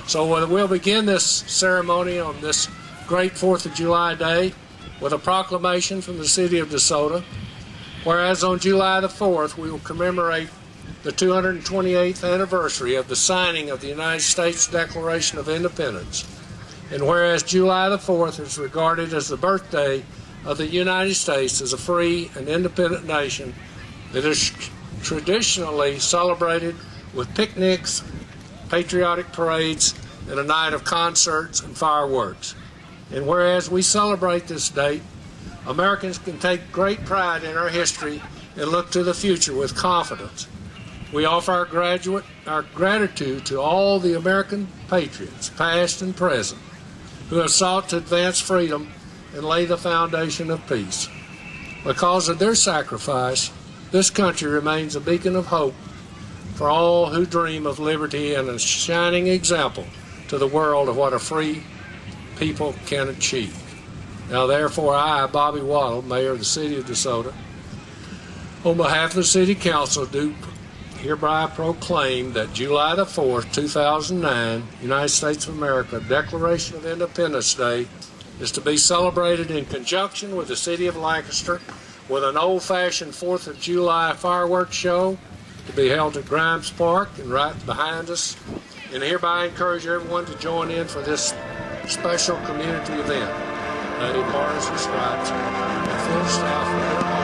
So we'll begin this ceremony on this great 4th of July day with a proclamation from the city of DeSoto, whereas on July the 4th we will commemorate the 228th anniversary of the signing of the United States Declaration of Independence, and whereas July the 4th is regarded as the birthday of the United States as a free and independent nation that is traditionally celebrated with picnics, patriotic parades, and a night of concerts and fireworks. And whereas we celebrate this date, Americans can take great pride in our history and look to the future with confidence. We offer our gratitude to all the American patriots, past and present, who have sought to advance freedom and lay the foundation of peace. Because of their sacrifice, this country remains a beacon of hope for all who dream of liberty and a shining example to the world of what a free people can achieve. Now, therefore, I, Bobby Waddle, Mayor of the City of DeSoto, on behalf of the City Council, do hereby proclaim that July the 4th, 2009, United States of America Declaration of Independence Day is to be celebrated in conjunction with the City of Lancaster with an old-fashioned 4th of July fireworks show to be held at Grimes Park and right behind us, and hereby encourage everyone to join in for this special community event. Lady Bars and Stripes and full staff for their homes.